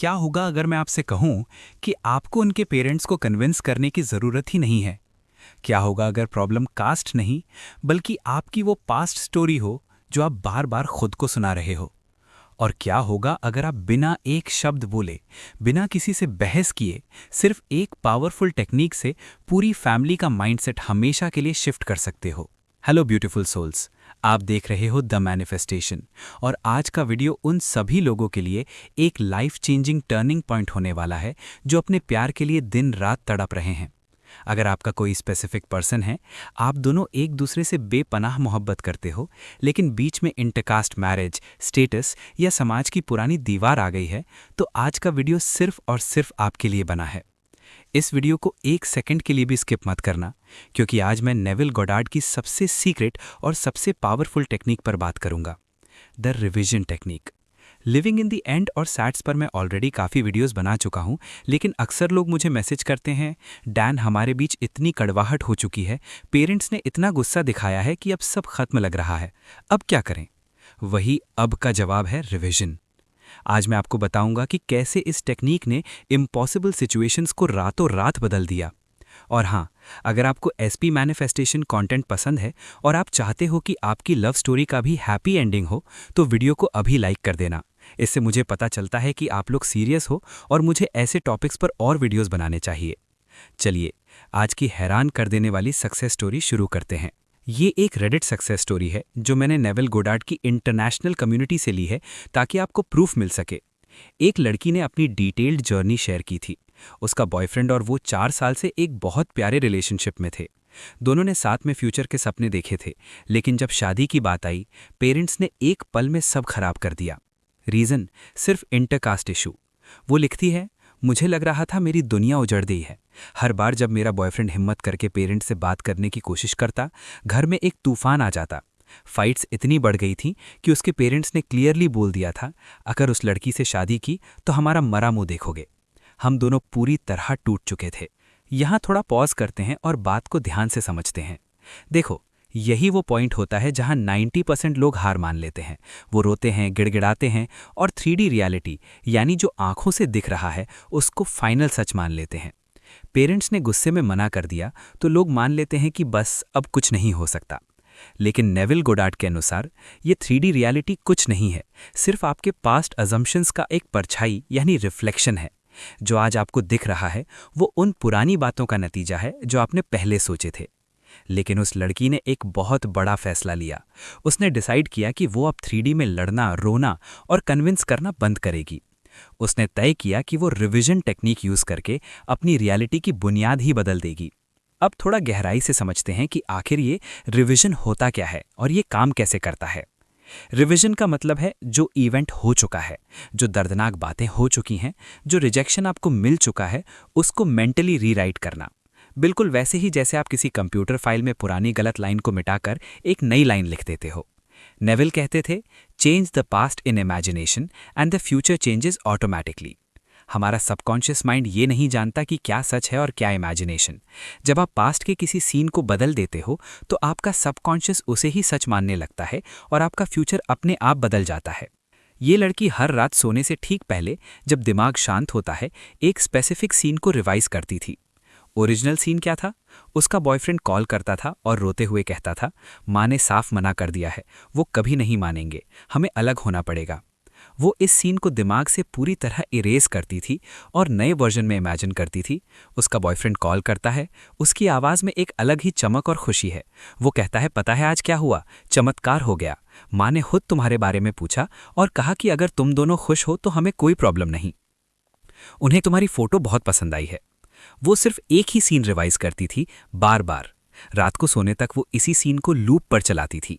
क्या होगा अगर मैं आपसे कहूं कि आपको उनके पेरेंट्स को कन्विंस करने की ज़रूरत ही नहीं है? क्या होगा अगर प्रॉब्लम कास्ट नहीं, बल्कि आपकी वो पास्ट स्टोरी हो जो आप बार बार खुद को सुना रहे हो? और क्या होगा अगर आप बिना एक शब्द बोले, बिना किसी से बहस किए, सिर्फ एक पावरफुल टेक्निक से पूरी फैमिली का माइंडसेट हमेशा के लिए शिफ्ट कर सकते हो? हेलो ब्यूटीफुल सोल्स, आप देख रहे हो द मैनिफेस्टेशन, और आज का वीडियो उन सभी लोगों के लिए एक लाइफ चेंजिंग टर्निंग पॉइंट होने वाला है जो अपने प्यार के लिए दिन रात तड़प रहे हैं। अगर आपका कोई स्पेसिफिक पर्सन है, आप दोनों एक दूसरे से बेपनाह मोहब्बत करते हो, लेकिन बीच में इंटरकास्ट मैरिज, स्टेटस या समाज की पुरानी दीवार आ गई है, तो आज का वीडियो सिर्फ और सिर्फ आपके लिए बना है। इस वीडियो को एक सेकंड के लिए भी स्किप मत करना, क्योंकि आज मैं नेविल गोडार्ड की सबसे सीक्रेट और सबसे पावरफुल टेक्निक पर बात करूंगा, the revision technique. Living in the end और सैट्स पर मैं ऑलरेडी काफ़ी वीडियोस बना चुका हूं, लेकिन अक्सर लोग मुझे मैसेज करते हैं, डैन हमारे बीच इतनी कड़वाहट हो चुकी है, पेरेंट्स ने इतना गुस्सा दिखाया है कि अब सब खत्म लग रहा है, अब क्या करें? वही अब का जवाब है रिविजन। आज मैं आपको बताऊंगा कि कैसे इस टेक्निक ने इम्पॉसिबल सिचुएशंस को रातों रात बदल दिया। और हाँ, अगर आपको एसपी मैनिफेस्टेशन कंटेंट पसंद है और आप चाहते हो कि आपकी लव स्टोरी का भी हैप्पी एंडिंग हो, तो वीडियो को अभी लाइक कर देना। इससे मुझे पता चलता है कि आप लोग सीरियस हो और मुझे ऐसे टॉपिक्स पर और वीडियोस बनाने चाहिए। चलिए, आज की हैरान कर देने वाली सक्सेस स्टोरी शुरू करते हैं। ये एक रेडिट सक्सेस स्टोरी है जो मैंने नेविल गोडार्ड की इंटरनेशनल कम्युनिटी से ली है, ताकि आपको प्रूफ मिल सके। एक लड़की ने अपनी डिटेल्ड जर्नी शेयर की थी। उसका बॉयफ्रेंड और वो 4 साल से एक बहुत प्यारे रिलेशनशिप में थे। दोनों ने साथ में फ्यूचर के सपने देखे थे, लेकिन जब शादी की बात आई, पेरेंट्स ने एक पल में सब खराब कर दिया। रीज़न सिर्फ इंटरकास्ट इशू। वो लिखती है, मुझे लग रहा था मेरी दुनिया उजड़ गई है। हर बार जब मेरा बॉयफ्रेंड हिम्मत करके पेरेंट्स से बात करने की कोशिश करता, घर में एक तूफान आ जाता। फाइट्स इतनी बढ़ गई थी कि उसके पेरेंट्स ने क्लियरली बोल दिया था, अगर उस लड़की से शादी की तो हमारा मरा मुंह देखोगे। हम दोनों पूरी तरह टूट चुके थे। यहाँ थोड़ा पॉज करते हैं और बात को ध्यान से समझते हैं। देखो, यही वो पॉइंट होता है जहाँ 90% लोग हार मान लेते हैं। वो रोते हैं, गिड़गिड़ाते हैं और 3D रियलिटी, यानी जो आंखों से दिख रहा है, उसको फाइनल सच मान लेते हैं। पेरेंट्स ने गुस्से में मना कर दिया तो लोग मान लेते हैं कि बस अब कुछ नहीं हो सकता। लेकिन नेविल गोडार्ड के अनुसार ये 3D रियलिटी कुछ नहीं है, सिर्फ आपके पास्ट अजम्पशंस का एक परछाई यानी रिफ्लेक्शन है। जो आज आपको दिख रहा है वो उन पुरानी बातों का नतीजा है जो आपने पहले सोचे थे। लेकिन उस लड़की ने एक बहुत बड़ा फैसला लिया। उसने डिसाइड किया कि वो अब 3D में लड़ना, रोना और कन्विंस करना बंद करेगी। उसने तय किया कि वो रिविजन टेक्निक यूज करके अपनी रियलिटी की बुनियाद ही बदल देगी। अब थोड़ा गहराई से समझते हैं कि आखिर ये रिविजन होता क्या है और ये काम कैसे करता है। रिविजन का मतलब है जो इवेंट हो चुका है, जो दर्दनाक बातें हो चुकी हैं, जो रिजेक्शन आपको मिल चुका है, उसको मेंटली रीराइट करना। बिल्कुल वैसे ही जैसे आप किसी कंप्यूटर फाइल में पुरानी गलत लाइन को मिटाकर एक नई लाइन लिख देते हो। नेविल कहते थे, change the past in imagination and the future changes automatically. हमारा सबकॉन्शियस माइंड ये नहीं जानता कि क्या सच है और क्या इमेजिनेशन। जब आप पास्ट के किसी सीन को बदल देते हो तो आपका सबकॉन्शियस उसे ही सच मानने लगता है और आपका फ्यूचर अपने आप बदल जाता है। ये लड़की हर रात सोने से ठीक पहले, जब दिमाग शांत होता है, एक स्पेसिफिक सीन को रिवाइज करती थी। ओरिजिनल सीन क्या था? उसका बॉयफ्रेंड कॉल करता था और रोते हुए कहता था, माँ ने साफ मना कर दिया है, वो कभी नहीं मानेंगे, हमें अलग होना पड़ेगा। वो इस सीन को दिमाग से पूरी तरह इरेज करती थी और नए वर्जन में इमेजिन करती थी। उसका बॉयफ्रेंड कॉल करता है, उसकी आवाज़ में एक अलग ही चमक और खुशी है। वो कहता है, पता है आज क्या हुआ? चमत्कार हो गया। माँ ने खुद तुम्हारे बारे में पूछा और कहा कि अगर तुम दोनों खुश हो तो हमें कोई प्रॉब्लम नहीं। उन्हें तुम्हारी फोटो बहुत पसंद आई है। वो सिर्फ एक ही सीन रिवाइज करती थी, बार बार। रात को सोने तक वो इसी सीन को लूप पर चलाती थी।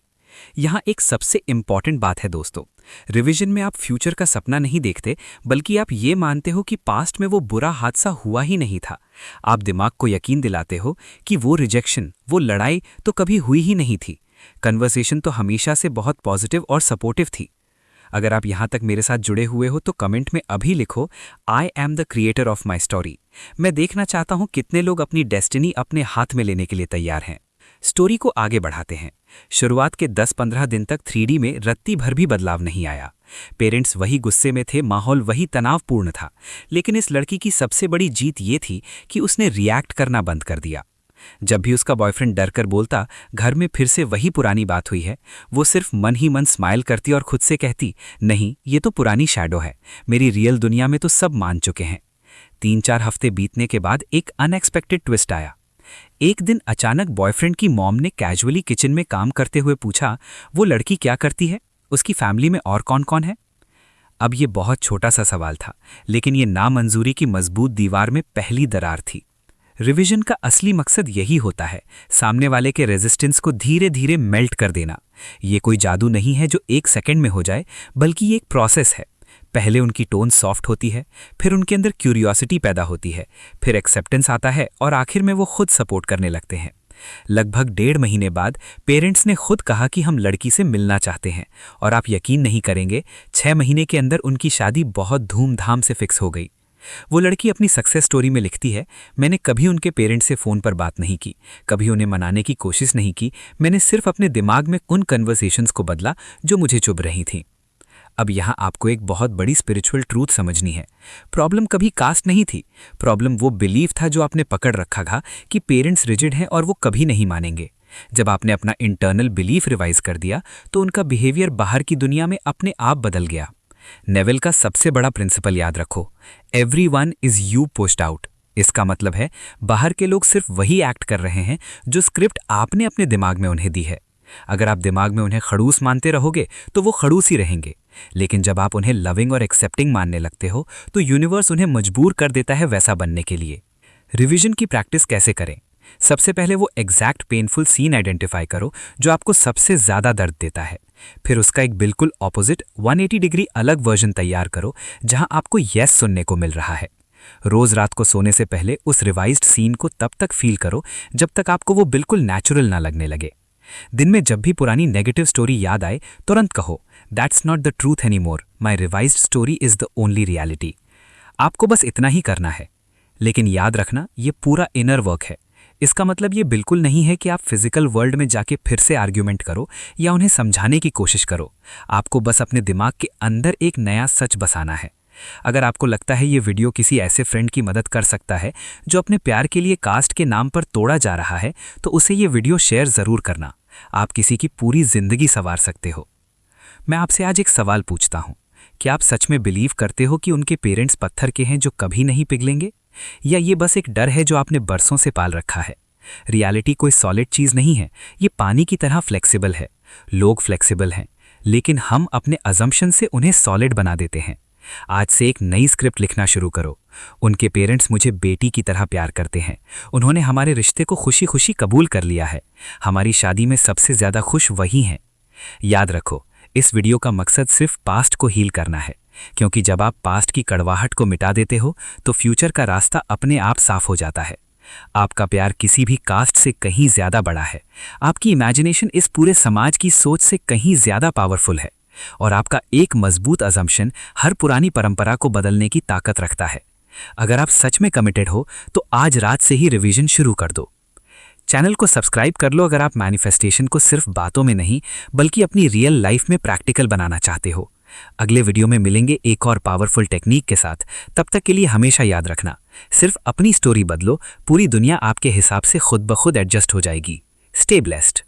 यहाँ एक सबसे इंपॉर्टेंट बात है दोस्तों, रिविजन में आप फ्यूचर का सपना नहीं देखते, बल्कि आप ये मानते हो कि पास्ट में वो बुरा हादसा हुआ ही नहीं था। आप दिमाग को यकीन दिलाते हो कि वो रिजेक्शन, वो लड़ाई तो कभी हुई ही नहीं थी। कन्वर्सेशन तो हमेशा से बहुत पॉजिटिव और सपोर्टिव थी। अगर आप यहाँ तक मेरे साथ जुड़े हुए हो तो कमेंट में अभी लिखो, I am the creator of my story. मैं देखना चाहता हूँ कितने लोग अपनी डेस्टिनी अपने हाथ में लेने के लिए तैयार हैं। स्टोरी को आगे बढ़ाते हैं। शुरुआत के 10-15 दिन तक 3D में रत्ती भर भी बदलाव नहीं आया। पेरेंट्स वही गुस्से में थे, माहौल वही तनावपूर्ण था, लेकिन इस लड़की की सबसे बड़ी जीत ये थी कि उसने रिएक्ट करना बंद कर दिया। जब भी उसका बॉयफ्रेंड डर कर बोलता घर में फिर से वही पुरानी बात हुई है, वो सिर्फ मन ही मन स्माइल करती और खुद से कहती, नहीं ये तो पुरानी शैडो है, मेरी रियल दुनिया में तो सब मान चुके हैं। 3-4 हफ्ते बीतने के बाद एक अनएक्सपेक्टेड ट्विस्ट आया। एक दिन अचानक बॉयफ्रेंड की मॉम ने कैजुअली किचन में काम करते हुए पूछा, वो लड़की क्या करती है, उसकी फैमिली में और कौन कौन है। अब ये बहुत छोटा सा सवाल था, लेकिन ये नामंजूरी की मजबूत दीवार में पहली दरार थी। रिवीजन का असली मकसद यही होता है, सामने वाले के रेजिस्टेंस को धीरे धीरे मेल्ट कर देना। ये कोई जादू नहीं है जो 1 सेकंड में हो जाए, बल्कि ये एक प्रोसेस है। पहले उनकी टोन सॉफ्ट होती है, फिर उनके अंदर क्यूरियोसिटी पैदा होती है, फिर एक्सेप्टेंस आता है और आखिर में वो खुद सपोर्ट करने लगते हैं। लगभग 1.5 महीने बाद पेरेंट्स ने खुद कहा कि हम लड़की से मिलना चाहते हैं, और आप यकीन नहीं करेंगे, 6 महीने के अंदर उनकी शादी बहुत धूमधाम से फिक्स हो गई। वो लड़की अपनी सक्सेस स्टोरी में लिखती है, मैंने कभी उनके पेरेंट्स से फ़ोन पर बात नहीं की, कभी उन्हें मनाने की कोशिश नहीं की, मैंने सिर्फ अपने दिमाग में उन कन्वर्सेशंस को बदला जो मुझे चुभ रही थीं। अब यहाँ आपको एक बहुत बड़ी स्पिरिचुअल ट्रूथ समझनी है। प्रॉब्लम कभी कास्ट नहीं थी, प्रॉब्लम वो बिलीफ था जो आपने पकड़ रखा था कि पेरेंट्स रिजिड हैं और वो कभी नहीं मानेंगे। जब आपने अपना इंटरनल बिलीफ रिवाइज कर दिया तो उनका बिहेवियर बाहर की दुनिया में अपने आप बदल गया। नेवेल का सबसे बड़ा प्रिंसिपल याद रखो, everyone is you post out. इसका मतलब है बाहर के लोग सिर्फ वही एक्ट कर रहे हैं जो स्क्रिप्ट आपने अपने दिमाग में उन्हें दी है। अगर आप दिमाग में उन्हें खड़ूस मानते रहोगे तो वो खड़ूस ही रहेंगे, लेकिन जब आप उन्हें लविंग और एक्सेप्टिंग मानने लगते हो तो यूनिवर्स उन्हें मजबूर कर देता है वैसा बनने के लिए। रिवीजन की प्रैक्टिस कैसे करें? सबसे पहले वो एग्जैक्ट पेनफुल सीन आइडेंटिफाई करो जो आपको सबसे ज्यादा दर्द देता है। फिर उसका एक बिल्कुल ऑपोजिट 180 डिग्री अलग वर्जन तैयार करो जहां आपको यस सुनने को मिल रहा है। रोज रात को सोने से पहले उस रिवाइज्ड सीन को तब तक फील करो जब तक आपको वो बिल्कुल नेचुरल ना लगने लगे। दिन में जब भी पुरानी नेगेटिव स्टोरी याद आए, तुरंत कहो, that's not the truth anymore, my revised story is the only reality. आपको बस इतना ही करना है, लेकिन याद रखना ये पूरा इनर वर्क है। इसका मतलब ये बिल्कुल नहीं है कि आप फिजिकल वर्ल्ड में जाके फिर से आर्ग्यूमेंट करो या उन्हें समझाने की कोशिश करो। आपको बस अपने दिमाग के अंदर एक नया सच बसाना है। अगर आपको लगता है ये वीडियो किसी ऐसे फ्रेंड की मदद कर सकता है जो अपने प्यार के लिए कास्ट के नाम पर तोड़ा जा रहा है, तो उसे ये वीडियो शेयर जरूर करना। आप किसी की पूरी जिंदगी संवार सकते हो। मैं आपसे आज एक सवाल पूछता हूं, क्या आप सच में बिलीव करते हो कि उनके पेरेंट्स पत्थर के हैं जो कभी नहीं पिघलेंगे, या ये बस एक डर है जो आपने बरसों से पाल रखा है? रियलिटी कोई सॉलिड चीज नहीं है, ये पानी की तरह फ्लेक्सिबल है। लोग फ्लेक्सिबल हैं, लेकिन हम अपने अजम्पशन से उन्हें सॉलिड बना देते हैं। आज से एक नई स्क्रिप्ट लिखना शुरू करो। उनके पेरेंट्स मुझे बेटी की तरह प्यार करते हैं, उन्होंने हमारे रिश्ते को खुशी खुशी कबूल कर लिया है, हमारी शादी में सबसे ज्यादा खुश वही हैं। याद रखो, इस वीडियो का मकसद सिर्फ पास्ट को हील करना है, क्योंकि जब आप पास्ट की कड़वाहट को मिटा देते हो तो फ्यूचर का रास्ता अपने आप साफ हो जाता है। आपका प्यार किसी भी कास्ट से कहीं ज्यादा बड़ा है, आपकी इमेजिनेशन इस पूरे समाज की सोच से कहीं ज्यादा पावरफुल है, और आपका एक मजबूत अजम्पशन हर पुरानी परंपरा को बदलने की ताकत रखता है। अगर आप सच में कमिटेड हो तो आज रात से ही रिवीजन शुरू कर दो। चैनल को सब्सक्राइब कर लो अगर आप मैनिफेस्टेशन को सिर्फ बातों में नहीं बल्कि अपनी रियल लाइफ में प्रैक्टिकल बनाना चाहते हो। अगले वीडियो में मिलेंगे एक और पावरफुल टेक्निक के साथ। तब तक के लिए हमेशा याद रखना, सिर्फ अपनी स्टोरी बदलो, पूरी दुनिया आपके हिसाब से खुद ब खुद एडजस्ट हो जाएगी। Stay blessed.